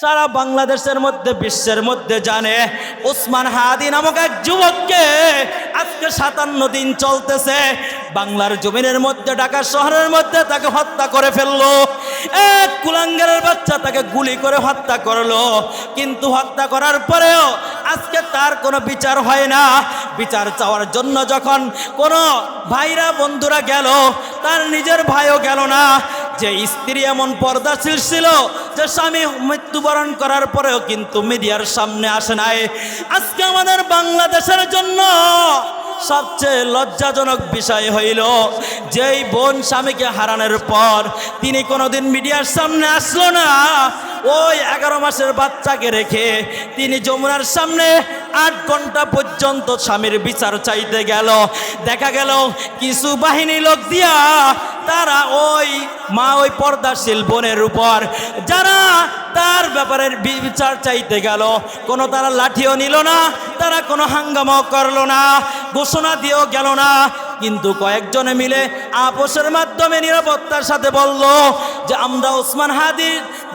সারা বাংলাদেশের মধ্যে বিশ্বের মধ্যে জানে ওসমান হাদি নামক এক যুবককে আজকে 57 দিন চলতেছে বাংলার জমিনের মধ্যে ঢাকা শহরের মধ্যে তাকে হত্যা করে ফেললো। এক কুলাঙ্গারের বাচ্চা তাকে গুলি করে হত্যা করলো, কিন্তু হত্যা করার পরেও আজকে তার কোনো বিচার হয় না। বিচার চাওয়ার জন্য যখন কোনো ভাইরা বন্ধুরা গেল, তার নিজের ভাইও গেল না। যে স্ত্রী এমন পর্দাশীল ছিল যে স্বামী মৃত্যুবরণ করার পরেও কিন্তু মিডিয়ার সামনে আসে নাই। আজকে আমাদের বাংলাদেশের জন্য সবচেয়ে লজ্জাজনক বিষয় হইল যেই বোন স্বামীকে হারানোর পর তিনি কোনোদিন মিডিয়ার সামনে আসলো না। ওই 11 মাসের বাচ্চাকে রেখে তিনি যমুনার সামনে 8 ঘন্টা পর্যন্ত স্বামীর বিচার চাইতে গেল। দেখা গেল কিছু বাহিনী লোক দিয়া তারা ওই পর্দাশীল বোনের উপর যারা তার ব্যাপারে বিচার চাইতে গেল, কোনো তারা লাঠিও নিল না, তারা কোনো হাঙ্গামাও করলো না, ঘোষণা দিয়েও গেল না। কিন্তু কয়েকজনে মিলে আপোষের মাধ্যমে নিরাপত্তার সাথে বলল যে আমরা ওসমান হাদি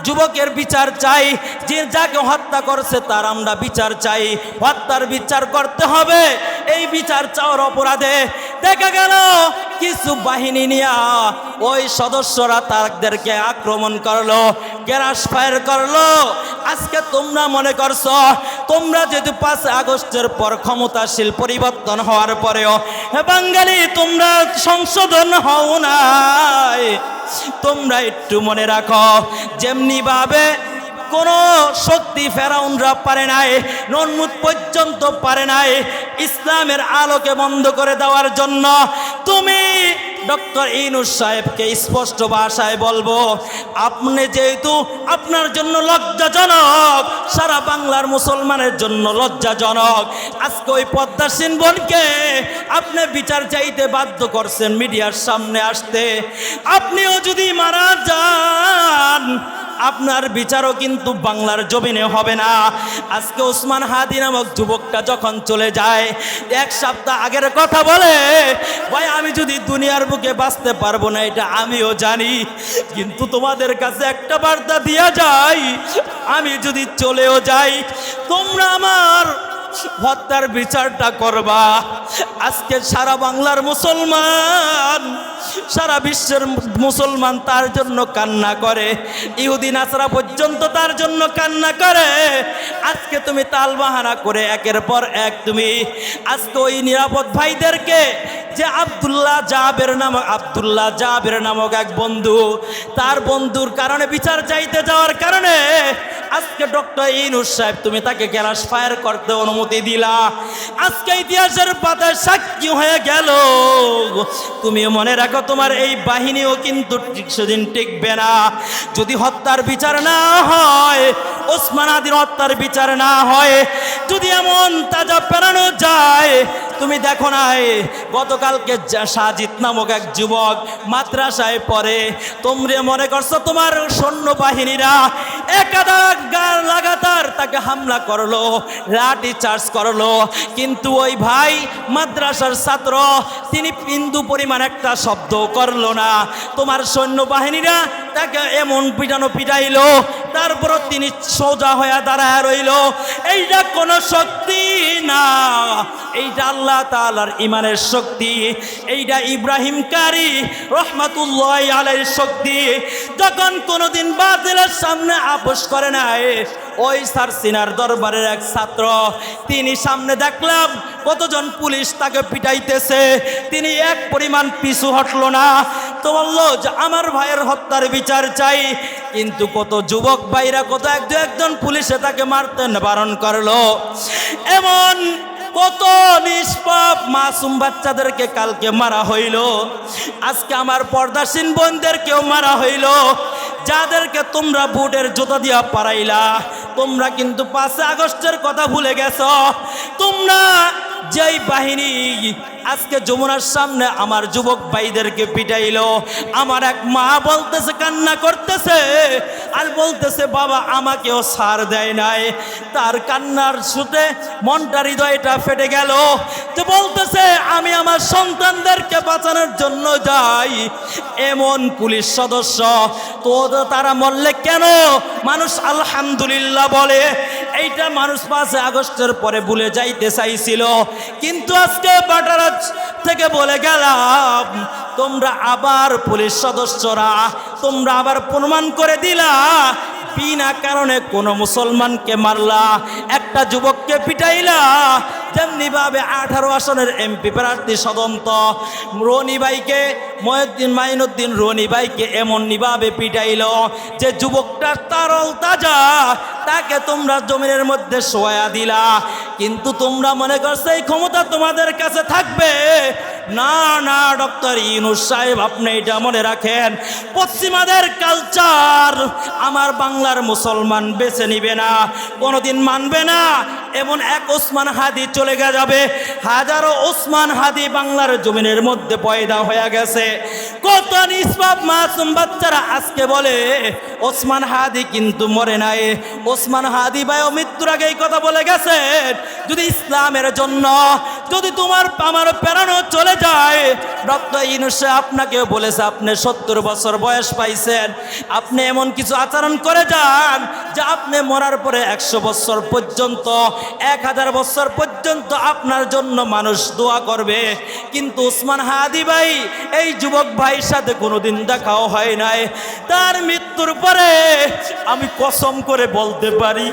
যুবকের বিচার চাই, যে যাকে হত্যা করছে তার আমরা বিচার চাই, হত্যার বিচার করতে হবে। এই বিচার চাওয়ার অপরাধে দেখা গেল কিছু বাহিনী নিয়ে ওই সদস্যরা তাদেরকে আক্রমণ করলো, গ্যাস ফায়ার করলো। আজকে তোমরা মনে করছো তোমরা যেহেতু 5 আগস্টের পর ক্ষমতাশীল পরিবর্তন হওয়ার পরেও বাঙালি তোমরা সংশোধন হও নাই। তোমরা একটু মনে রাখো, যেমনি ভাবে কোন শক্তি ফেরাউনরা পারে নাই, নমরুদ পর্যন্ত পারে নাই ইসলামের আলোকে বন্ধ করে দেওয়ার জন্য। তুমি ডক্টর ইউনূস সাহেবকে স্পষ্ট ভাষায় বলবো, আপনি যেহেতু আপনার জন্য লজ্জাজনক, সারা বাংলার মুসলমানের জন্য লজ্জাজনক। আজকে ওই পদ্মাসীন বোনকে আপনি বিচার চাইতে বাধ্য করছেন মিডিয়ার সামনে আসতে। আপনিও যদি মারা যান আপনার বিচারও কিন্তু বাংলার জমিনে হবে না। আজকে ওসমান হাদি নামক যুবকটা যখন চলে যায়, 1 সপ্তাহ আগের কথা বলে, ভাই আমি যদি দুনিয়ার বুকে বাঁচতে পারবো না এটা আমিও জানি, কিন্তু তোমাদের কাছে একটা বার্তা দিয়া যাই, আমি যদি চলেও যাই তোমরা আমার হত্যার বিচারটা করবা। আজকে সারা বাংলার মুসলমান, সারা বিশ্বের মুসলমান তার জন্য কান্না করে, ইহুদি নাসারা পর্যন্ত তার জন্য কান্না করে। আজকে তুমি তালবাহানা করে একের পর এক তুমি আজকে ওই নিরাপদ ভাইদেরকে, যে আব্দুল্লাহ জাবের নামক এক বন্ধু, তার বন্ধুর কারণে বিচার চাইতে যাওয়ার কারণে আজকে ডক্টর ইউনূস সাহেব তুমি তাকে গ্যাস ফায়ার করতে অনুমতি দিলা। আজকে ইতিহাসের পাতায় সাক্ষী হয়ে গেল। তুমি মনে রাখো তোমার এই বাহিনীও কিন্তু সেদিন টিকবে না। যদি হত্যার বিচার না হয়, ওসমান হাদির হত্যার বিচার না হয়, যদি এমন তাজা পেরানো যায়, তুমি দেখো নাই গতকালকে সাজিদ নামক এক যুবক মাদ্রাসায় পড়ে, তোমরা মনে করছো তোমার সৈন্যবাহিনীরা একাধার লাগাতার তাকে হামলা করলো, লাঠি চার্জ করলো, কিন্তু ওই ভাই মাদ্রাসার ছাত্র, তিনি বিন্দু পরিমাণ একটা শব্দ করলো না। তোমার সৈন্যবাহিনীরা তাকে এমন পিটাইলো, তারপরও তিনি সোজা হয়ে দাঁড়ায় রইল। এইটা কোনো শক্তি না, এইটা আল্লাহ তাআলার ইমানের শক্তি, এইটা ইব্রাহিম কারি রহমাতুল্লাহি আলাইহির শক্তি। যখন কোনোদিন বাতিলের সামনে আপোষ করে নাই, ওই সারসিনার দরবারের এক ছাত্র, তিনি সামনে দেখলাম কতজন পুলিশ তাকে পিটাইতেছে, তিনি এক পরিমাণ পিছু হটলো না। তো বললো যে আমার ভাইয়ের হত্যার বিচার চাই, কিন্তু কত যুবক ভাইরা, কত একজন পুলিশে তাকে মারতে বারণ করলো। এমন কত নিষ্পাপ মাসুম বাচ্চাদেরকে কালকে মারা হইল, আজকে আমার পর্দাসীন বোনদেরকেও মারা হইল। যাদেরকে তোমরা বুটের জুতা দিয়া পারাইলা, তোমরা কিন্তু 5 আগস্টের কথা ভুলে গেছো। তোমরা যেই বাহিনী আজকে যমুনার সামনে আমার যুবক ভাইদেরকে পিটাইলো, আমার এক মা বলতেছে, কান্না করতেছে আর বলতেছে, বাবা আমাকেও ছাড় দেয় নাই। তার কান্নার সুরে মনটা, হৃদয়টা ফেটে গেল। যে বলতেছে, আমি আমার সন্তানদেরকে বাঁচানোর জন্য যাই, এমন পুলিশ সদস্য তো তারা মরলে কেন মানুষ আলহামদুলিল্লাহ বলে? এইটা মানুষ 5 আগস্টের পরে ভুলে যাইতে চাইছিল, কিন্তু আজকে বাটারাজ থেকে বলে গেলাম, তোমরা আবার পুলিশ সদস্যরা তোমরা আবার প্রমাণ করে দিলা বিনা কারণে কোন মুসলমানকে মারলা, একটা যুবককে পিটাইলা। যেমনি ভাবে 18 আসনের এমপি প্রার্থী সদন্ত রনি ভাইকে, মাইনুদ্দিন রনি ভাইকে এমনি ভাবে পিটাইল যে যুবকটা তারল তাজা, তাকে তোমরা জমিনের মধ্যে শোয়া দিলা। কিন্তু তোমরা মনে করছো এই ক্ষমতা তোমাদের কাছে থাকবে। না না ডক্টর ইউনূস সাহেব, আপনি এটা মনে রাখেন, পশ্চিমাদের কালচার আমার বাংলার মুসলমান বেছে নিবে না, কোনোদিন মানবে না। এমন এক ওসমান হাদি চলে যাবে, হাজারো ওসমান হাদি বাংলার জমিনের মধ্যে পয়দা হয়ে গেছে। কত নিষ্পাপ মাসুম বাচ্চারা আজকে বলে ওসমান হাদি কিন্তু মরে নাই। ওসমান হাদি ভাইও মৃত্যুর আগে এই কথা বলে গেছেন, যদি ইসলামের জন্য যদি তোমার আমার প্রেরণা চলে যায়, ডক্টর ইউনূস আপনাকেও বলেছে, আপনি 70 বছর বয়স পাইছেন, আপনি এমন কিছু আচরণ করে যান যে আপনি মরার পরে 100 বছর পর্যন্ত, 1000 বছর পর্যন্ত আপনার জন্য মানুষ দোয়া করবে। কিন্তু ওসমান হাদি ভাই এই যুবক ভাইয়ের সাথে কোনোদিন দেখাও হয় নাই। তার মৃত্যুর পরে আমি কসম করে বলতে পারি,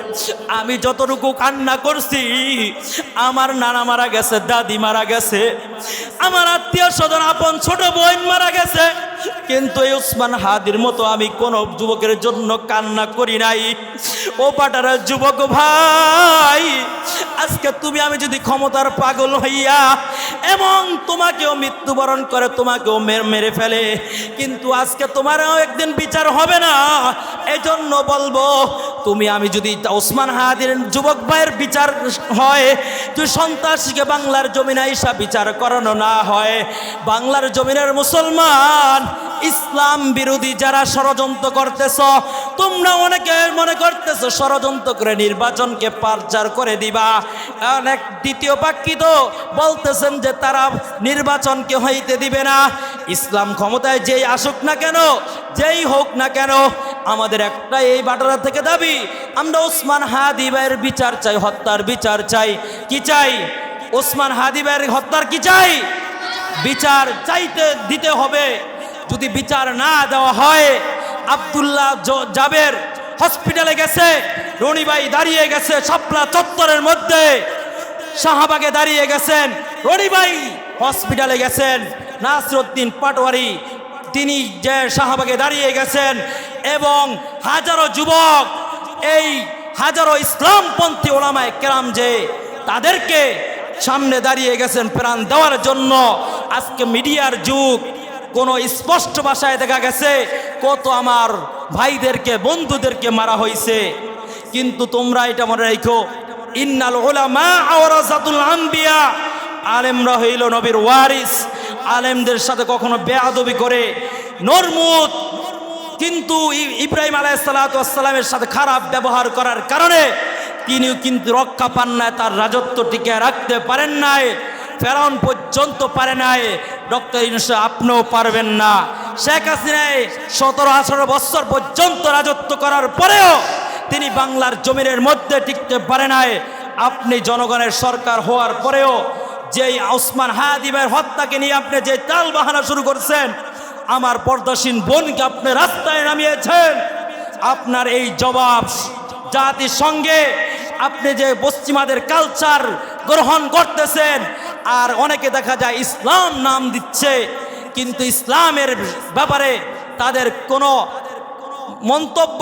আমি যতটুকু কান্না করছি, আমার নানা মারা গেছে, দাদি মারা গেছে, আমার আত্মীয় স্বজন আপন ছোট বোন মারা গেছে, কিন্তু এই ওসমান হাদির মতো আমি কোন যুবকের জন্য কান্না করি নাই। ও পাটারা যুবক ভাই, আজকে তুমি আমি যদি ক্ষমতার পাগল হইয়া এবং তোমাকেও মৃত্যুবরণ করে তোমাকেও মেরে ফেলে, কিন্তু আজকে তোমারও একদিন বিচার হবে না। এই জন্য বলবো, তুমি আমি যদি ওসমান হাদির যুবক ভাইয়ের বিচার হয়, তুই সন্ত্রাসীকে বাংলার জমিনে আইসা বিচার করানো না হয়, বাংলার জমিনের মুসলমান ইসলাম বিরোধী যারা ষড়যন্ত্র করতেছ, তোমরা অনেকে মনে করতেছ ষড়যন্ত্র করে নির্বাচনকে পারচার করে দিবা। অনেক দ্বিতীয় পাক্ষি তো বলতেছেন যে তারা নির্বাচনকে হইতে দিবে না। ইসলাম ক্ষমতায় যেই আসুক না কেন, যেই হোক না কেন, আমাদের একটাই এই বাটারা থেকে দাবি, আমরা ওসমান হাদি ভাইয়ের বিচার চাই, হত্যার বিচার চাই। কি চাই? ওসমান হাদি ভাইয়ের হত্যার কি চাই? বিচার চাইতে দিতে হবে। যদি বিচার না দেওয়া হয়, আব্দুল্লাহ জাবের হসপিটালে গেছে, রনি ভাই দাঁড়িয়ে গেছে শাপলা চত্বরের মধ্যে, শাহবাগে দাঁড়িয়ে গেছেন, রনি ভাই হসপিটালে গেছেন, নাসিরউদ্দিন পাটোয়ারি তিনি যে শাহবাগে দাঁড়িয়ে গেছেন, এবং হাজারো যুবক, এই হাজারো ইসলামপন্থী ওলামায়ে কেরাম যে তাদেরকে সামনে দাঁড়িয়ে গেছেন প্রাণ দেওয়ার জন্য। আজকে মিডিয়ার যুগ, কোনো স্পষ্ট ভাষায় দেখা গেছে কত আমার ভাইদেরকে, বন্ধুদেরকে মারা হয়েছে। কিন্তু তোমরা এটা মনে রাখো, ইন্নাল উলামা ওয়ারাসাতুল আম্বিয়া, আলেমরা হইল নবীর ওয়ারিস। আলেমদের সাথে কখনো বেয়াদবি করে নরমুদ, কিন্তু ইব্রাহিম আলাইহিস সালাতু ওয়াস সালামের সাথে খারাপ ব্যবহার করার কারণে তিনিও কিন্তু রক্ষা পান নাই, তার রাজত্ব টিকে রাখতে পারেন নাই, ফেরাউন পর্যন্ত পারে নাই। ডক্টর ইউনূস আপনিও পারবেন না। শেখ হাসিনায় 17-18 বছর পর্যন্ত রাজত্ব করার পরেও তিনি বাংলার জমিনের মধ্যে টিকতে পারে নাই। আপনি জনগণের সরকার হওয়ার পরেও যেই ওসমান হাদি ভাইয়ের হত্যাকে নিয়ে আপনি যে তাল বাহানা শুরু করছেন, আমার পর্দাসীন বোনকে আপনি রাস্তায় নামিয়েছেন। আপনার এই জবাব জাতিসংঘে আপনি যে পশ্চিমাদের কালচার গ্রহণ করতেছেন, আর অনেকে দেখা যায় ইসলাম নাম দিচ্ছে, কিন্তু ইসলামের ব্যাপারে তাদের কোনো মন্তব্য,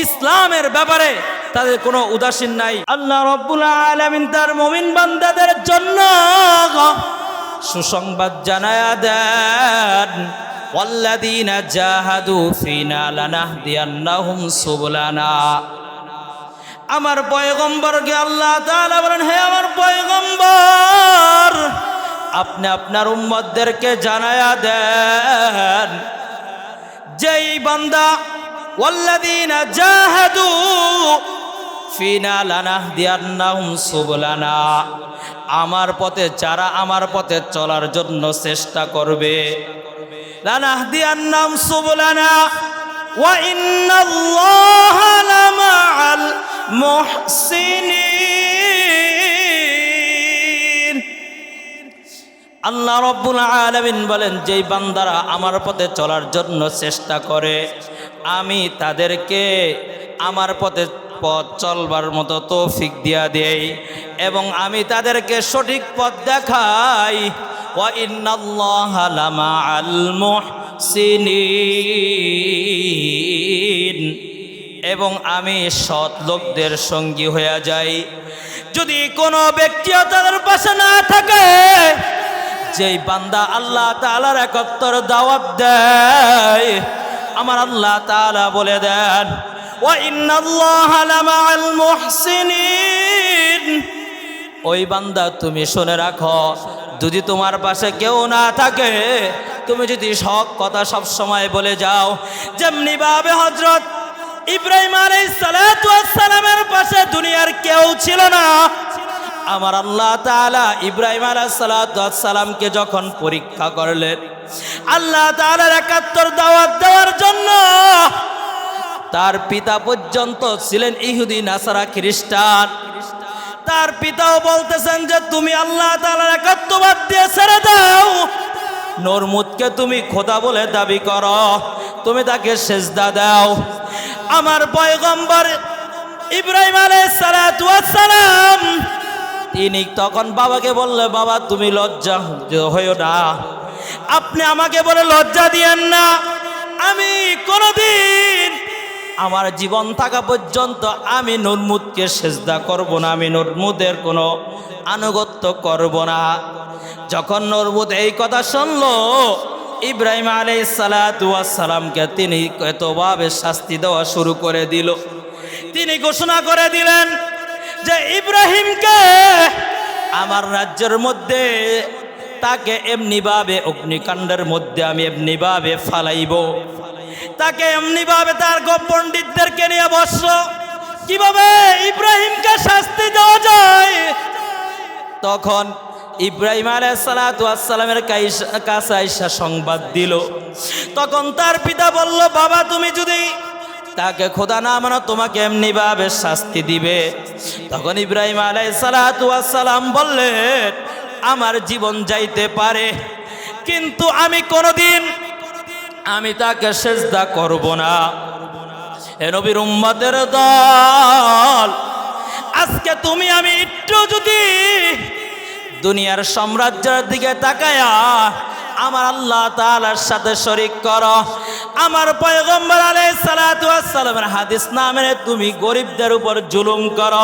ইসলামের ব্যাপারে তাদের কোনো উদাসীন নাই। আল্লাহ রাব্বুল আলামিন তার মুমিন বান্দাদের জন্য সুসংবাদ জানায়া দেন, ওয়াল্লাযীনা জাহাদু ফিনা লানাহদিয়ান্নাহুম সুবুলানা। আমার পয়গম্বরকে আল্লাহ তাআলা বলেন, হে আমার পয়গম্বর, আপনি আপনার উম্মতদেরকে জানায়া দেন, যেই বান্দা ওয়াল্লাযীনা জাহাদু ফিনা লানাহদিয়ান্নাহুম সুবুলানা, আমার পথে যারা আমার পথে চলার জন্য চেষ্টা করবে, লানাহদিয়ান্নাহুম সুবুলানা ওয়া ইন্নাল্লাহা লামাআল মুহসিনিন। আল্লাহ রাব্বুল আলামিন বলেন, যেই বান্দারা আমার পথে চলার জন্য চেষ্টা করে, আমি তাদেরকে আমার পথে পথ চলবার মতো তৌফিক দিয়া দেই এবং আমি তাদেরকে সঠিক পথ দেখাই। ওয়া ইন্নাল্লাহা লামাআল মুহসিনিন, এবং আমি সৎ লোকদের সঙ্গী হয়ে যাই। যদি কোনো ব্যক্তিও তাদের পাশে না থাকে, যেই বান্দা আল্লাহ তাআলার একাত্তর দাওয়াত দেয়, আমার আল্লাহ তাআলা বলে দেন, ওয়া ইন্নাল্লাহা লামাআল মুহসিনিন, ওই বান্দা তুমি শুনে রাখো, যদি তোমার পাশে কেউ না থাকে, তুমি যদি হক কথা সব সময় বলে যাও, যেমনি ভাবে হযরত ইব্রাহিম আলাইহিস সালাতু ওয়াস সালামের পাশে দুনিয়ার কেউ ছিল না, আমার আল্লাহ তাআলা ইব্রাহিম আলাইহিস সালাতু ওয়াস সালামকে যখন পরীক্ষা করলেন, আল্লাহ তাআলার একাত্তর দাওয়াত দেওয়ার জন্য, তার পিতা পর্যন্ত ছিলেন ইহুদি নাসারা খ্রিস্টান, তার পিতাও বলতেছেন যে তুমি আল্লাহ তাআলার একাত্মবাদ দিয়ে ছেড়ে দাও, নরমুদকে তুমি খোদা বলে দাবি করো, তুমি তাকে সেজদা দাও। আমার পয়গম্বর ইব্রাহিম আলাইহিস সালাতু ওয়াস সালাম, তিনি তখন বাবাকে বললে, বাবা তুমি লজ্জা হইও না, আপনি আমাকে বলে লজ্জা দিয়েন না, আমি কোনদিন আমার জীবন থাকা পর্যন্ত আমি নরমুদকে সেজদা করব না, আমি নরমুদের কোনো আনুগত্য করব না। যখন নরমুদ এই কথা শুনলো, ইব্রাহিম আলাইহিস সালাতু ওয়াস সালামকে তিনি এতভাবে শাস্তি দেওয়া শুরু করে দিল। তিনি ঘোষণা করে দিলেন যে ইব্রাহিমকে আমার রাজ্যের মধ্যে তাকে এমনিভাবে অগ্নিকাণ্ডের মধ্যে আমি এমনিভাবে ফালাইব, তাকে এমনিভাবে তার পণ্ডিতদেরকে নিয়ে বসল, কিভাবে ইব্রাহিমকে শাস্তি দেওয়া যায়। তখন ইব্রাহিম আলাইহিস সালাতু ওয়াস সালামের কাছে আইসা সংবাদ দিল। তখন তার পিতা বলল, বাবা তুমি যদি তাকে খোদা না মানো, তোমাকে এমনিভাবে শাস্তি দিবে। তখন ইব্রাহিম আলাইহিস সালাতু ওয়াস সালাম বললেন, আমার জীবন যাইতে পারে, কিন্তু আমি কোনোদিন আমি তাকে সেজদা করব না। হে নবীর উম্মতের দল, আজকে তুমি আমি একটু যদি দুনিয়ার সাম্রাজ্যের দিকে তাকায়া আমার আল্লাহ তাআলার সাথে শরীক করো, আমার পয়গম্বর আলাইহিস সালাতু ওয়াস সালামের হাদিস না মেনে তুমি গরিবদের উপর জুলুম করো,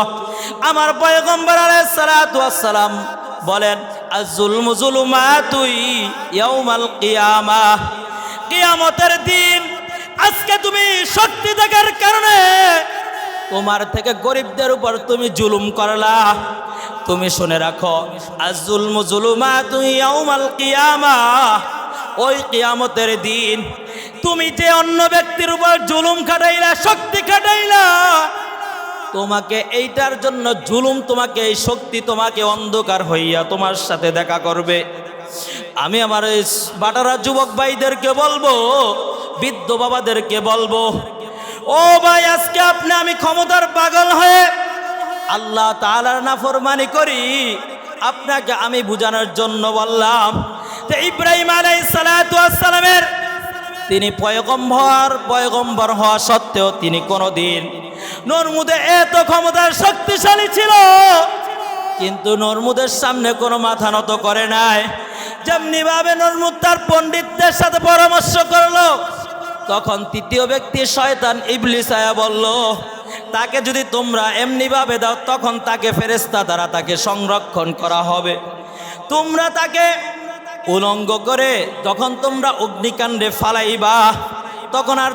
আমার পয়গম্বর আলাইহিস সালাতু ওয়াস সালাম বলেন, আয-যুলমু যুলুমাতুই ইয়াউমাল কিয়ামাহ, কিয়ামতের দিন আজকে তুমি শক্তি দেখার কারণে তোমার থেকে গরিবদের উপর তুমি জুলুম করলা। তুমি শুনে রাখো, আয-যুলমু যুলুমাতুই ইয়াউমাল কিয়ামাহ, ওই কিয়ামতের দিন তুমি যে অন্য ব্যক্তির উপর জুলুম খাটাইলা, শক্তি খাটাইলা, তোমাকে এইটার জন্য জুলুম, তোমাকে এই শক্তি তোমাকে অন্ধকার হইয়া তোমার সাথে দেখা করবে। আমি আমার এই বাটারা যুবক ভাইদেরকে বলবো, বৃদ্ধ বাবাদেরকে বলবো, ও ভাই আজকে আপনি আমি ক্ষমতার পাগল হয়ে আল্লাহ তাআলার নাফরমানি করি, আপনাকে আমি বুঝানোর জন্য বললাম যে ইব্রাহিম আলাইহিস সালাতু ওয়াস সালামের তিনি পয়গম্বর হওয়া সত্ত্বেও তিনি কোনোদিন নরমুদে এত ক্ষমতার শক্তিশালী ছিল, কিন্তু নরমুদের সামনে কোনো মাথা নত করে নাই। যেমনি ভাবে নরমুদ তার পণ্ডিতদের সাথে পরামর্শ করলো, তখন তৃতীয় ব্যক্তি শয়তান ইবলিস আয়া বলল, তাকে যদি তোমরা এমনিভাবে দাও, তখন তাকে ফেরেশতা দ্বারা তাকে সংরক্ষণ করা হবে। তোমরা তাকে উলঙ্গ করে যখন তোমরা অগ্নিকাণ্ডে ফালাইবা, তখন আর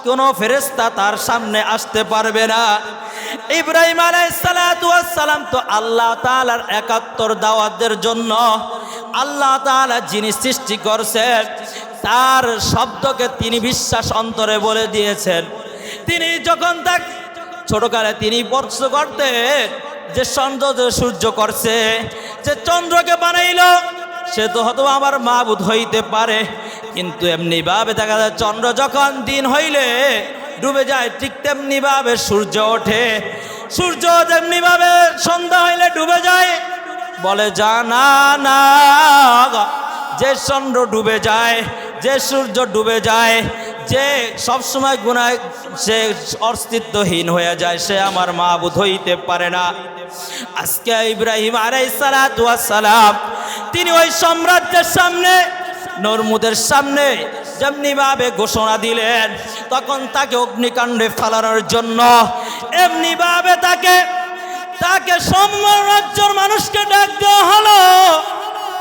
কোনো ফেরেশতা তার সামনে আসতে পারবে না। ইব্রাহিম আলাইহিস সালাতু ওয়াস সালাম তো আল্লাহ তাআলার একাত্তর দাওয়াতের জন্য আল্লাহ তাআলা যিনি সৃষ্টি করছেন তার শব্দকে তিনি বিশ্বাস অন্তরে বলে দিয়েছেন। তিনি যখন তাক ছোটকালে তিনি স্পর্শ করতেন যে চন্দ্র যে সূর্য করছে, যে চন্দ্রকে বানাইলো সে তো হয়তো আমার মাবুদ হইতে পারে, কিন্তু এমনি ভাবে দেখা যায় চন্দ্র যখন দিন হইলে ডুবে যায় ঠিক তেমনি ভাবে সূর্য ওঠে, সূর্য তেমনি ভাবে সন্ধ্যা হইলে ডুবে যায়। বলে জানা না যে চন্দ্র ডুবে যায়, যে সূর্য ডুবে যায়, যে সবসময় গুনাহ সে অস্তিত্বহীন হয়ে যায়, সে আমার মাবুদ হইতে পারে না। আজকে ইব্রাহিম আলাইহিস সালাতু ওয়াস সালাম তিনি ওই সাম্রাজ্যের সামনে নরমুদের সামনে যেমনি ভাবে ঘোষণা দিলেন, তখন তাকে অগ্নিকাণ্ডে ফেলানোর জন্য এমনি ভাবে তাকে সাম্রাজ্যের মানুষকে ডাক দেওয়া হলো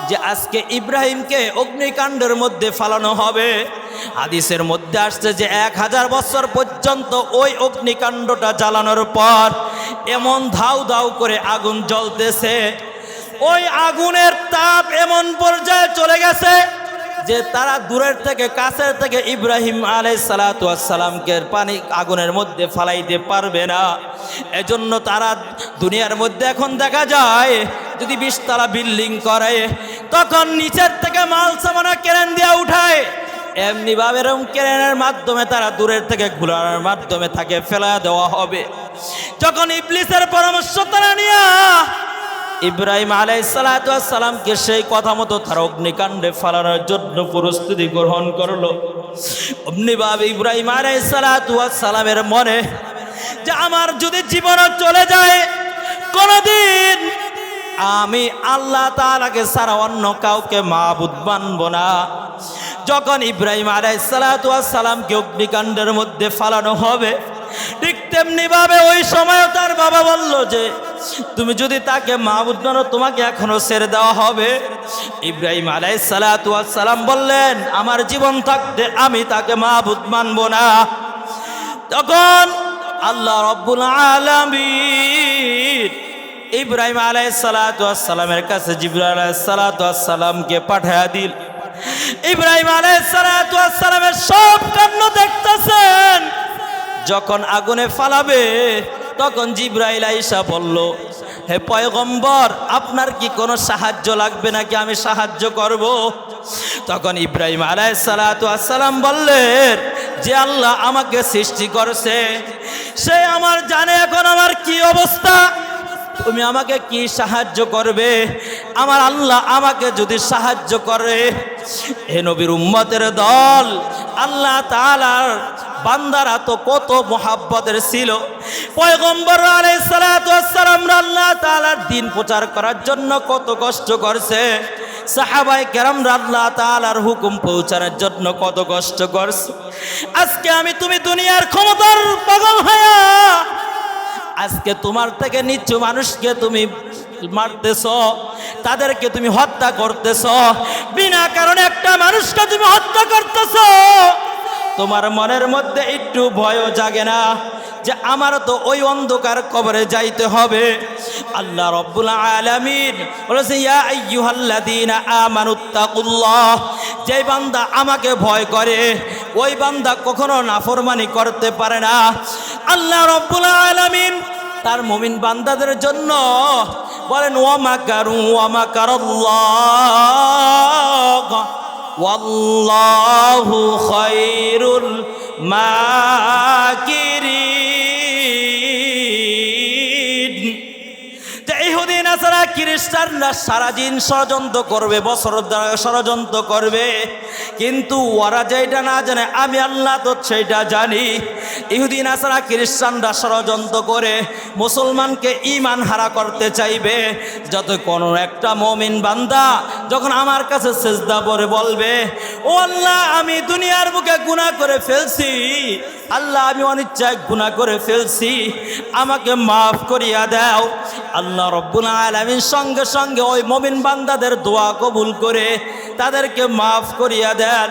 যে আজকে ইব্রাহিমকে অগ্নিকাণ্ডের মধ্যে ফালানো হবে। হাদিসের মধ্যে আসছে যে 1000 বছর পর্যন্ত ওই অগ্নিকাণ্ডটা জ্বালানোর পর এমন ধাউ ধাউ করে আগুন জ্বলতেছে, ওই আগুনের তাপ এমন পর্যায়ে চলে গেছে যে তারা দূরের থেকে কাছের থেকে ইব্রাহিম আলাইহিস সালাতু ওয়াস সালামকে পানি আগুনের মধ্যে ফালাইতে পারবে না। এজন্য তারা দুনিয়ার মধ্যে এখন দেখা যায় যদি 20 তলা বিল্ডিং করে তখন নিচের থেকে মাল সামানা ক্রেন দিয়ে উঠায়, এমনি ভাবে এরকম ক্রেনের মাধ্যমে তারা দূরের থেকে ঘোরানোর মাধ্যমে তাকে ফেলা দেওয়া হবে। যখন ইবলিসের পরামর্শ তারা নিয়ে ইব্রাহিম আলাইহিস সালাতু ওয়াস সালামকে সেই কথা মতো তার অগ্নিকাণ্ডে ফালানোর জন্য প্রস্তুতি গ্রহণ করলো, অমনি ভাবে ইব্রাহিম আলাইহিস সালাতু ওয়াস সালামের মনে যে আমার যদি জীবন চলে যায় কোনদিন আমি আল্লাহ তাআলাকে ছাড়া অন্য কাউকে মাবুদ মানব না। যখন ইব্রাহিম আলাইহিস সালাতু ওয়াস সালামকে অগ্নিকাণ্ডের মধ্যে ফালানো হবে ঠিক তেমনি ভাবে ওই সময় তার বাবা বলল যে তুমি যদি তাকে মাবুদ মানো তোমাকে এখনো ছেড়ে দেওয়া হবে। ইব্রাহিম আলাইহিস সালাতু ওয়াস সালাম বললেন আমার জীবন থাকতে আমি তাকে মাবুদ মানব না। তখন আল্লাহ রাব্বুল আলামিন ইব্রাহিম আলাইহিস সালাতু ওয়াস সালামের কাছে জিবরাইল আলাইহিস সালাতু ওয়াস সালামকে পাঠিয়ে দিল। ইব্রাহিম আলাইহিস সালাতু ওয়াস সালামের সব কাণ্ড দেখতেছেন। যখন আগুনে ফালাবে তখন জিবরাইল আইসা বলল হে পয়গম্বর আপনার কি কোনো সাহায্য লাগবে নাকি আমি সাহায্য করব? তখন ইব্রাহিম আলাইহিস সালাতু ওয়াস সালাম বললেন যে আল্লাহ আমাকে সৃষ্টি করেছে সে আমার জানে এখন আমার কি অবস্থা, তুমি আমাকে কি সাহায্য করবে? আমার আল্লাহ আমাকে যদি সাহায্য করে, হে নবীর উম্মতের দল, আল্লাহ তাআলার বান্দারা তো কত মোহাব্বতের ছিল। পয়গম্বর আলাইহিস সালাতু ওয়াস সালাম আল্লাহ তাআলার দ্বীন প্রচার করার জন্য কত কষ্ট করছে, সাহাবায়ে কেরামরা আল্লাহ তাআলার হুকুম পৌঁছানোর জন্য কত কষ্ট করছে। আজকে আমি তুমি দুনিয়ার ক্ষমতার পাগল হয়ে আজকে তোমার থেকে নিচু মানুষকে তুমি মারতেছ, তাদেরকে তুমি হত্যা করতেছ, বিনা কারণে একটা মানুষকে তুমি হত্যা করতেছ। তোমার মনের মধ্যে একটু ভয়ও জাগে না যে আমার তো ওই অন্ধকার কবরে যাইতে হবে? আল্লাহ রাব্বুল আলামিন বলেছে ইয়া আইয়ুহাল্লাযীনা আমানুত্তাকুল্লাহ, যে বান্দা আমাকে ভয় করে ওই বান্দা কখনো নাফরমানি করতে পারে না। আল্লাহ রাব্বুল আলামিন তার মুমিন বান্দাদের জন্য বলেন ওয়া মাকারু ওয়া মাকারাল্লাহ ওয়াল্লাহু খায়রুল মাকিরিন। ইহুদি নাসারা খ্রিস্টানরা সারাদিন ষড়যন্ত্র করবে, বছর ষড়যন্ত্র করবে, কিন্তু ওরা যেটা না জানে আমি আল্লাহ তো সেটা জানি। ইহুদি নাসারা খ্রিস্টানরা ষড়যন্ত্র করে মুসলমানকে ঈমান হারা করতে চাইবে। যত কোনো একটা মুমিন বান্দা যখন আমার কাছে সিজদা করে বলবে ও আল্লাহ আমি দুনিয়ার বুকে গুনাহ করে ফেলছি, আল্লাহ আমি অনিচ্ছায় গুনাহ করে ফেলছি, আমাকে মাফ করিয়া দাও, আল্লাহ রাব্বুল আলামিন সঙ্গে সঙ্গে ওই মুমিন বান্দাদের দোয়া কবুল করে তাদেরকে মাফ করিয়া দেন।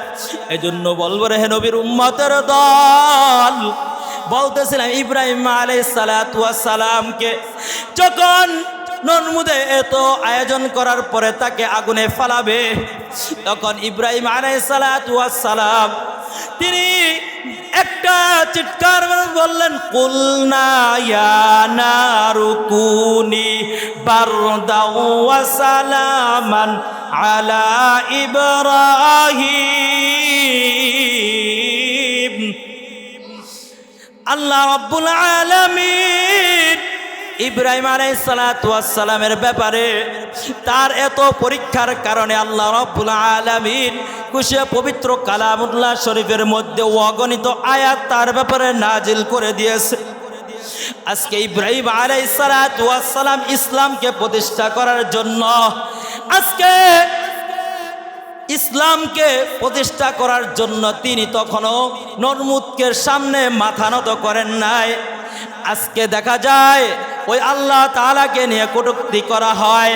এজন্য বলবো রে হে নবীর উম্মতের দল, বলতেছিলাম ইব্রাহিম আলাইহিস সালাতু ওয়াস সালামকে যখন নরমুদে এত আয়োজন করার পরে তাকে আগুনে ফালাবে, তখন ইব্রাহিম আলাইহিস সালাতু ওয়াস সালাম তিনি একটা চিৎকার করে বললেন, কুলনা ইয়া নারু কুনি বারদাও ওয়া সালামান আলা ইব্রাহিম। আল্লাহ রাব্বুল আলামিন ইব্রাহিম আলাইহিস সালাতু ওয়াস সালামের ব্যাপারে তার এত পরীক্ষার কারণে আল্লাহ রাব্বুল আলামিন কুশিয়া পবিত্র কালামুল্লাহ শরীফের মধ্যে অগণিত আয়াত তার ব্যাপারে নাজিল করে দিয়েছে। আজকে ইব্রাহিম আলাইহিস সালাতু ওয়াস সালাম ইসলামকে প্রতিষ্ঠা করার জন্য, আজকে ইসলামকে প্রতিষ্ঠা করার জন্য তিনি তখনও নরমুদকের সামনে মাথা নত করেন নাই। আজকে দেখা যায় ওই আল্লাহ তাআলাকে নিয়ে কটূক্তি করা হয়,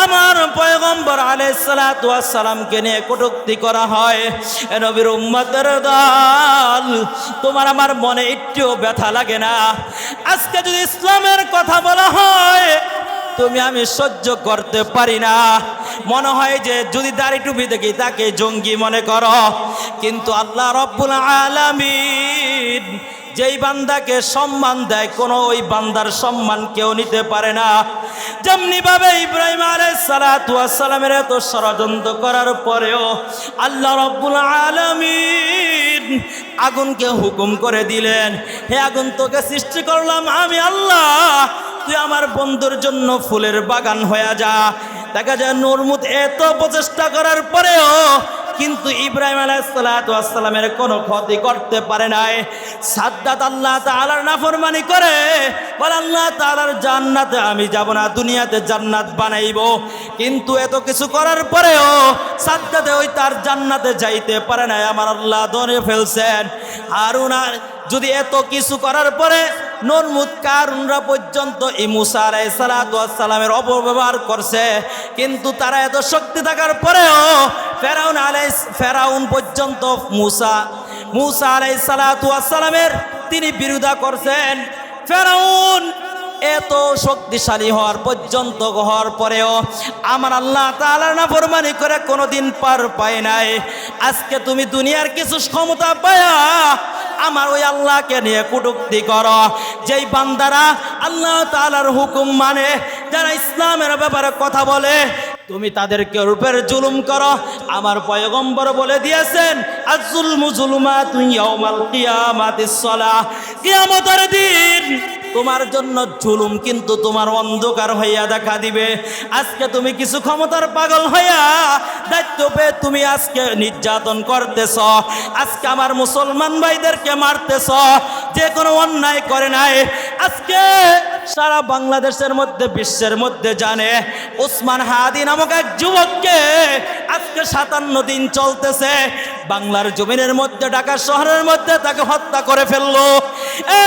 আমার পয়গম্বর আলাইহিস সালাতু ওয়াস সালামকে নিয়ে কটূক্তি করা হয়। এ নবীর উম্মতের দল, তোমার আমার মনে একটুও ব্যথা লাগে না? আজকে যদি ইসলামের কথা বলা হয় তুমি আমি সহ্য করতে পারি না। মনে হয় যে যদি দাড়ি টুপি দেখি তাকে জঙ্গি মনে করো, কিন্তু আল্লাহ রাব্বুল আলামিন যেই বান্দাকে সম্মান দেয় কোনো ওই বান্দার সম্মান কেউ নিতে পারে না। যেমনি ভাবে ইব্রাহিম আলাইহিস সালাতু ওয়াস সালামের এত ষড়যন্ত্র করার পরেও আল্লাহ রাব্বুল আলামিন আগুনকে হুকুম করে দিলেন, হে আগুন তোকে সৃষ্টি করলাম আমি আল্লাহ, তুই আমার বন্ধুর জন্য ফুলের বাগান হয়ে যা। দেখা যায় নরমুদ এত প্রচেষ্টা করার পরেও কিন্তু ইব্রাহিম আলাইহিস সালাতু ওয়াস সালামের কোনো ক্ষতি করতে পারে নাই। সাদ্দাত আল্লাহ তাআলার নাফরমানি করে বলে আল্লাহ তাআলার জান্নাতে আমি যাব না, দুনিয়াতে জান্নাত বানাইবো। কিন্তু এত কিছু করার পরেও সাদ্দাতে ওই তার জান্নাতে যাইতে পারে নাই, আমার আল্লাহ ধরে ফেলছেন। হারুন যদি এত কিছু করার পরে নরমুদ কারুনরা পর্যন্ত এই মুসা আলাইহিস সালাতু ওয়াস সালামের অপব্যবহার করছে, কিন্তু তারা এত শক্তি থাকার পরেও ফেরাউন পর্যন্ত মুসা আলাইহিস সালাতু ওয়াস সালামের তিনি বিরোধিতা করছেন। ফেরাউন এত শক্তিশালী হওয়ার পর্যন্ত হওয়ার পরেও আমার আল্লাহ তাআলার নাফরমানি করে কোনোদিন পার পায় নাই। আজকে তুমি দুনিয়ার কিছু ক্ষমতা পায়া আমার ওই আল্লাহকে নিয়ে কটূক্তি করো। যেই বান্দারা আল্লাহ তাআলার হুকুম মানে, যারা ইসলামের ব্যাপারে কথা বলে, তুমি তাদেরকে রূপের জুলুম করো। আমার পয়গম্বর বলে দিয়েছেন, আয-যুলমু যুলুমাতুন ইয়াউমাল কিয়ামাতিস সালাহ, কিয়ামতের দিন তোমার জন্য জুলুম কিন্তু তোমার অন্ধকার হইয়া দেখা দিবে। আজকে তুমি কিছু ক্ষমতার পাগল হইয়া দায়িত্ব পেয়ে তুমি আজকে নির্যাতন করতেছ, আজকে আমার মুসলমান ভাইদেরকে মারতেছ, যে কোনো অন্যায় করে নাই। আজকে সারা বাংলাদেশের মধ্যে বিশ্বের মধ্যে জানে ওসমান হাদি নামক এক যুবককে আজকে 57 দিন চলতেছে বাংলার জমিনের মধ্যে, ঢাকা শহরের মধ্যে তাকে হত্যা করে ফেললো।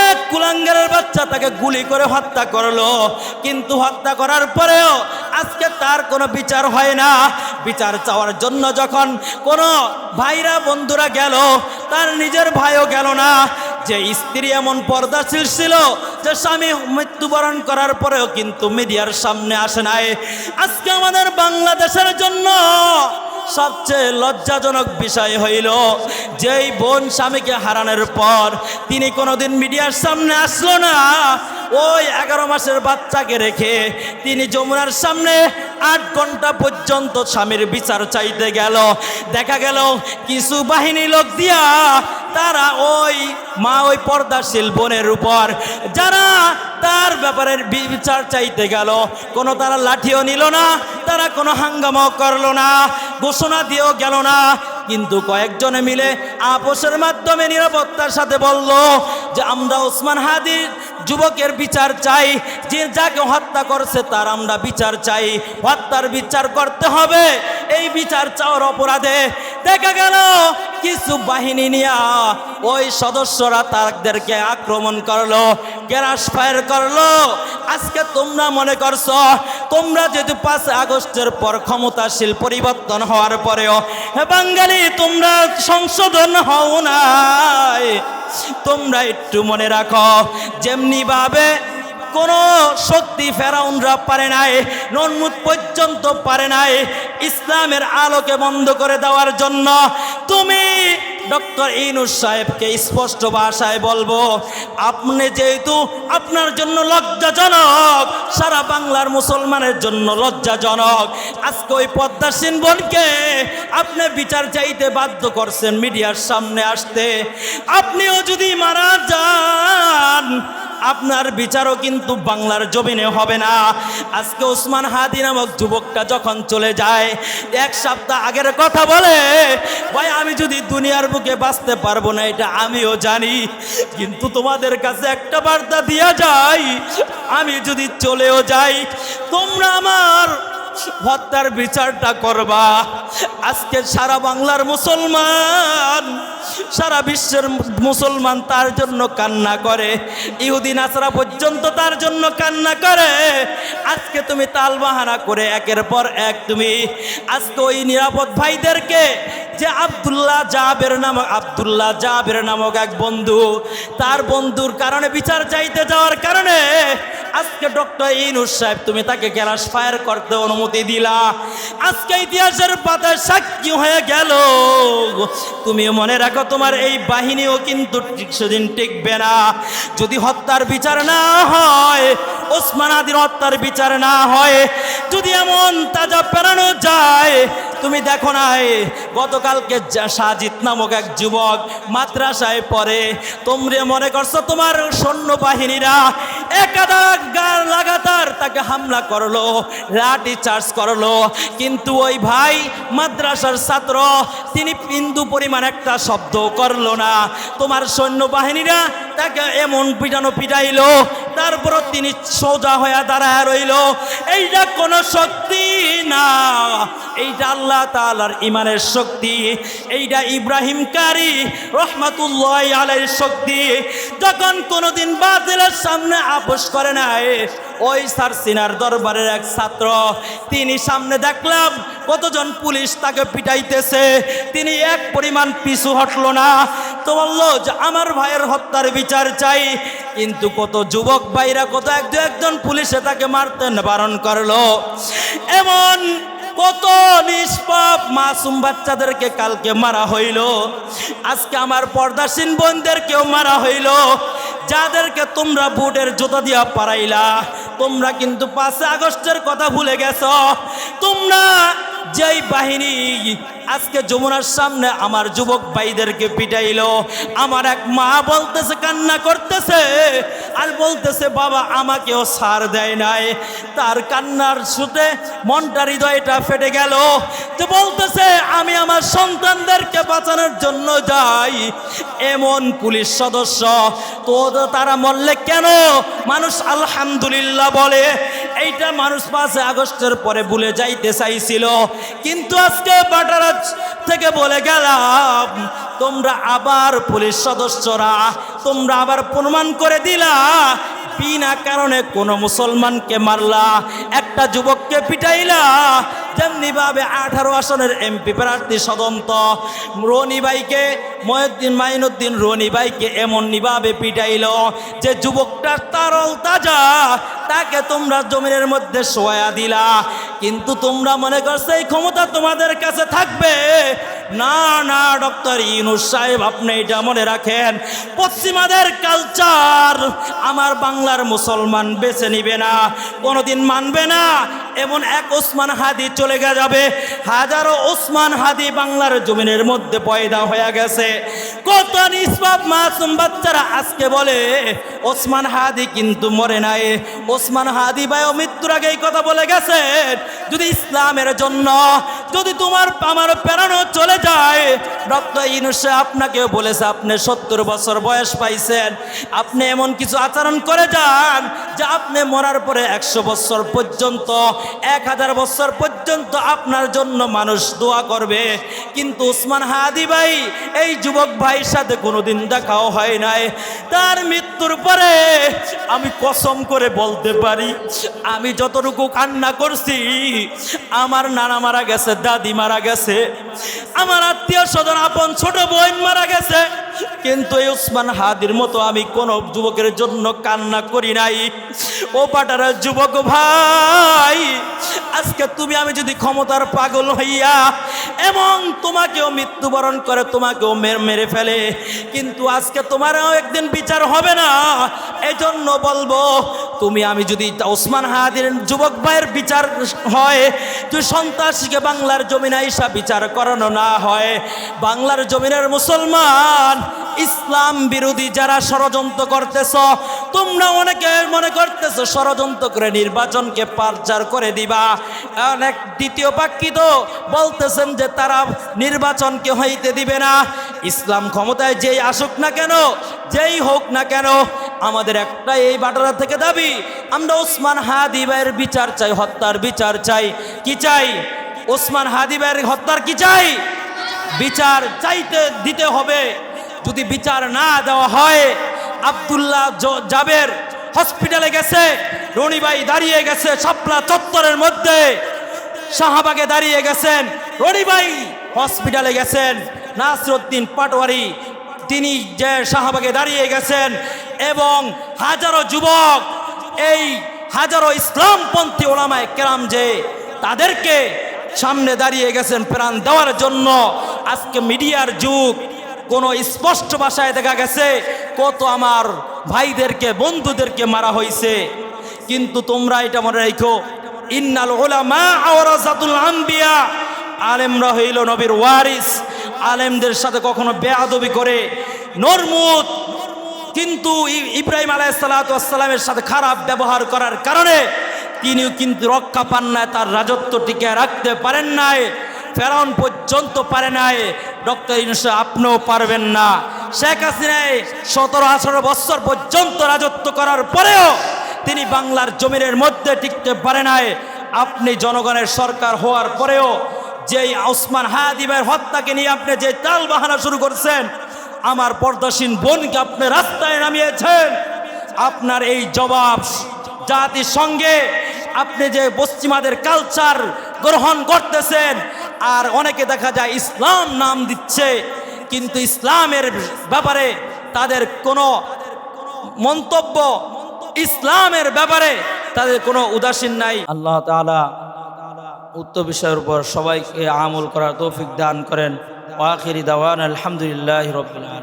এক কুলাঙ্গারের বাচ্চা তাকে গুলি করে হত্যা করলো, কিন্তু হত্যা করার পরেও আজকে তার কোনো বিচার হয় না। বিচার চাওয়ার জন্য যখন কোনো ভাইরা বন্ধুরা গেল, তার নিজের ভাইও গেল না। যে স্ত্রী এমন পর্দাশীল ছিল যে স্বামী মৃত্যুবরণ করার পরেও কিন্তু মিডিয়ার সামনে আসে নাই। আজকে আমাদের বাংলাদেশের জন্য সবচেয়ে লজ্জাজনক বিষয় হইল যেই বোন স্বামীকে হারানোর পর তিনি কোনোদিন মিডিয়ার সামনে আসলো না। ওই 11 মাসের বাচ্চাকে রেখে তিনি যমুনার সামনে 8 ঘন্টা পর্যন্ত স্বামীর বিচার চাইতে গেল। দেখা গেল কিছু বাহিনী লোক দিয়া তারা ওই পর্দাশীল বোনের উপর যারা তার ব্যাপারে বিচার চাইতে গেল, কোনো তারা লাঠিও নিল না, তারা কোনো হাঙ্গামাও করলো না, ঘোষণা দিয়েও গেল না, কিন্তু কয়েকজনে মিলে আপোষের মাধ্যমে নিরাপত্তার সাথে বলল যে আমরা ওসমান হাদির যুবকের বিচার চাই, যে যাকে হত্যা করছে তার আমরা বিচার চাই, হত্যার বিচার করতে হবে। এই বিচার চাওয়ার অপরাধে দেখা গেল কিছু বাহিনী নিয়ে ওই সদস্যরা তাদেরকে আক্রমণ করলো, গ্যাস ফায়ার করলো। আজকে তোমরা মনে করছো তোমরা যেহেতু 5 আগস্টের পর ক্ষমতাশীল পরিবর্তন হওয়ার পরেও হে বাঙালি তোমরা সংশোধন হও নাই, তোমরা একটু মনে রাখো, যেমনি ভাবে কোনো শক্তি ফেরাউনরা পারে নাই, নমরুদ পর্যন্ত পারে নাই ইসলামের আলোকে বন্ধ করে দেওয়ার জন্য, তুমি ডক্টর ইউনূস সাহেবকে স্পষ্ট ভাষায় বলবো, আপনি যেহেতু আপনার জন্য লজ্জাজনক, সারা বাংলার মুসলমানের জন্য লজ্জাজনক, আজকে ওই পদ্মাসীন বোনকে আপনি বিচার চাইতে বাধ্য করছেন মিডিয়ার সামনে আসতে। আপনিও যদি মারা যান, আপনার বিচারও কিন্তু বাংলার জমিনে হবে না। আজকে ওসমান হাদি নামক যুবকটা যখন চলে যায়, এক সপ্তাহ আগের কথা বলে, ভাই আমি যদি দুনিয়ার বুকে বাঁচতে পারবো না এটা আমিও জানি, কিন্তু তোমাদের কাছে একটা বার্তা দিয়া যাই, আমি যদি চলেও যাই তোমরা আমার হত্যার বিচারটা করবা। আজকে সারা বাংলার মুসলমান, সারা বিশ্বের মুসলমান তার জন্য কান্না করে, ইহুদি নাসারা পর্যন্ত তার জন্য কান্না করে। আজকে তুমি তালবাহানা করে একের পর এক তুমি আজকে ওই নিরাপদ ভাইদেরকে, যে আব্দুল্লাহ জাবের নামক এক বন্ধু, তার বন্ধুর কারণে বিচার চাইতে যাওয়ার কারণে আজকে ডক্টর ইউনূস সাহেব তুমি তাকে গ্যাস ফায়ার করতে অনুমতি দিলা। আজকে ইতিহাসের পাতায় সাক্ষী হয়ে গেল। তুমি মনে রাখো, তোমার এই বাহিনীও কিন্তু সেদিন টিকবে না। যদি হত্যার বিচার না হয়, ওসমান হাদির হত্যার বিচার না হয়, যদি এমন তাজা পেরানো যায়, তুমি দেখো নাই গতকালকে সাজিদ নামক এক যুবক মাদ্রাসায় পড়ে, তোমরা মনে করছো তোমার সৈন্যবাহিনীরা একাধিক লাগাতার তাকে হামলা করলো, লাঠি চার্জ করলো, কিন্তু ওই ভাই মাদ্রাসার ছাত্র, তিনি বিন্দু পরিমাণ একটা শব্দ করলো না। তোমার সৈন্যবাহিনীরা তাকে এমন পিটাইলো, তারপর তিনি সোজা হয়ে দাঁড়ায় রইল। এইটা কোনো শক্তি না, এইটা আল্লাহ তাআলার ইমানের শক্তি, এইটা ইব্রাহিম কারি রহমাতুল্লাহ আলাইহির শক্তি। যখন কোনোদিন বাতিলের সামনে আপোষ করে নাই, ওই সারসিনার দরবারের এক ছাত্র, তিনি সামনে দেখলাম কতজন পুলিশ তাকে পিটাইতেছে, তিনি এক পরিমাণ পিছু হটলো না, তো বললো যে আমার ভাইয়ের হত্যার বিচার চাই। কিন্তু কত যুবক ভাইরা, কত একজন পুলিশে তাকে মারতে বারণ করলো। এমন কত নিষ্পাপ মাসুম বাচ্চাদেরকে কালকে মারা হইল, আজকে আমার পর্দাসীন বোনদেরকেও মারা হইল। যাদেরকে তোমরা বুটের জুতা দিয়া পারাইলা, তোমরা কিন্তু 5 আগস্টের কথা ভুলে গেছো। তোমরা যেই বাহিনী আজকে যমুনার সামনে আমার যুবক ভাইদেরকে পিটাইলো, আমার এক মা বলতেছে, কান্না করতেছে আর বলতেছে, বাবা আমাকেও ছাড় দেয় নাই। তার কান্নার সুতে মনটা, হৃদয়টা ফেটে গেল। তো বলতেছে, আমি আমার সন্তানদেরকে বাঁচানোর জন্য যাই, এমন পুলিশ সদস্য তো তারা মরলে কেন মানুষ আলহামদুলিল্লাহ বলে? এইটা মানুষ 5 আগস্টের পরে ভুলে যাইতে চাইছিল, কিন্তু আজকে বাটারা থেকে বলে গেলাম, তোমরা আবার পুলিশ সদস্যরা তোমরা আবার প্রমাণ করে দিলা বিনা কারণে কোনো মুসলমানকে মারলা, একটা যুবককে পিটাইলা। যেমনি ভাবে 18 আসনের এমপি প্রার্থী সদন্ত রনি ভাইকে, মাইনুদ্দিন রনি ভাইকে এমনভাবে পিটাইল যে যুবকটা তারল তাজা, তাকে তোমরা জমিনের মধ্যে শোয়া দিলা। কিন্তু তোমরা মনে করছো এই ক্ষমতা তোমাদের কাছে থাকবে না। না ডক্টর ইউনূস সাহেব, আপনি এটা মনে রাখেন, পশ্চিমাদের কালচার আমার বাংলার মুসলমান বেছে নিবে না, কোনোদিন মানবে না। এমন এক ওসমান হাদি চলে যাবে, হাজারো ওসমান হাদি বাংলার জমিনের মধ্যে পয়দা হয়ে গেছে। কত নিষ্পাপ মাসুম বাচ্চারা আজকে বলে ওসমান হাদি কিন্তু মরে নাই। ওসমান হাদি ভাইও মৃত্যুর আগে এই কথা বলে গেছেন, যদি ইসলামের জন্য যদি তোমার আমার প্রেরণা চলে যায়, ডক্টর ইউনূস আপনাকেও বলেছে, আপনি 70 বছর বয়স পাইছেন, আপনি এমন কিছু আচরণ করে যান যে আপনি মরার পরে 100 বছর পর্যন্ত, 1000 বছর পর্যন্ত আপনার জন্য মানুষ দোয়া করবে। কিন্তু ওসমান হাদি ভাই এই যুবক ভাইয়ের সাথে কোনোদিন দেখাও হয় নাই। তার মৃত্যুর পরে আমি কসম করে বলতে পারি, আমি যতটুকু কান্না করছি, আমার নানা মারা গেছে, দাদি মারা গেছে, আমার আত্মীয় স্বজন আপন ছোট বোন মারা গেছে, কিন্তু এই ওসমান হাদির মতো আমি কোন যুবকের জন্য কান্না করি নাই। ও পাটারা যুবক ভাই, আজকে তুমি আমি যদি ক্ষমতার পাগল হইয়া এবং তোমাকেও মৃত্যুবরণ করে তোমাকেও মেরে ফেলে, কিন্তু আজকে তোমারও একদিন বিচার হবে না। এজন্য বলবো, তুমি আমি যদি ওসমান হাদির যুবক ভাইয়ের বিচার হয়, তুই সন্ত্রাসীকে বাংলার জমিনে আইসা বিচার করানো না হয়, বাংলার জমিনের মুসলমান ইসলাম বিরোধী যারা ষড়যন্ত্র করতেছ, তোমরা অনেকে মনে করতেছ ষড়যন্ত্র করে নির্বাচনকে পারচার করে দিবা। অনেক দ্বিতীয় পাক্ষি তো বলতেছেন যে তারা নির্বাচনকে হইতে দিবে না। ইসলাম ক্ষমতায় যেই আসুক না কেন, যেই হোক না কেন, আমাদের একটা এই বাটারা থেকে দাবি, আমরা ওসমান হাদি ভাইয়ের বিচার চাই, হত্যার বিচার চাই। কি চাই? ওসমান হাদি ভাইয়ের হত্যার কি চাই? বিচার চাইতে দিতে হবে। যদি বিচার না দেওয়া হয়, আব্দুল্লাহ জাবের হসপিটালে গেছে, রনি ভাই দাঁড়িয়ে গেছে শাপলা চত্বরের মধ্যে, শাহবাগে দাঁড়িয়ে গেছেন, রনি ভাই হসপিটালে গেছেন, নাসিরউদ্দিন পাটোয়ারি তিনি যে শাহবাগে দাঁড়িয়ে গেছেন, এবং হাজারো যুবক, এই হাজারো ইসলামপন্থী ওলামায়ে কেরাম যে তাদেরকে সামনে দাঁড়িয়ে গেছেন প্রাণ দেওয়ার জন্য। আজকে মিডিয়ার যুগ, কোনো স্পষ্ট ভাষায় দেখা গেছে কত আমার ভাইদেরকে বন্ধুদেরকে মারা হয়েছে। কিন্তু তোমরা এটা মনে রেখো, ইন্নাল উলামা ওয়ারাসাতুল আম্বিয়া, আলেমরা হইল নবীর ওয়ারিস। আলেমদের সাথে কখনো বেয়াদবি করে নরমুদ, কিন্তু ইব্রাহিম আলাইহিস সালাতু ওয়াস সালামের সাথে খারাপ ব্যবহার করার কারণে তিনিও কিন্তু রক্ষা পান না, তার রাজত্ব টিকে রাখতে পারেন নাই। ফেরাউন পর্যন্ত পারে নাই, ডক্টর ইউনূস আপনিও পারবেন না। শেখ হাসিনায় 17-18 বছর পর্যন্ত রাজত্ব করার পরেও তিনি বাংলার জমিনের মধ্যে টিকতে পারে নাই। আপনি জনগণের সরকার হওয়ার পরেও যেই ওসমান হাদি ভাইয়ের হত্যাকে নিয়ে আপনি যে তাল বাহানা শুরু করছেন, আমার পর্দাসীন বোনকে আপনি রাস্তায় নামিয়েছেন। আপনার এই জবাব জাতির সঙ্গে, আপনি যে পশ্চিমাদের কালচার গ্রহণ করতেছেন, আর অনেকে দেখা যায় ইসলাম নাম দিচ্ছে, কিন্তু ইসলামের ব্যাপারে তাদের কোনো মন্তব্য, ইসলামের ব্যাপারে তাদের কোনো উদাসীন নাই। আল্লাহ তাআলা উক্ত বিষয়ের উপর সবাইকে আমল করার তৌফিক দান করেন। ওয়া আখিরি দাওয়ানা আলহামদুলিল্লাহি রাব্বিল আলামিন।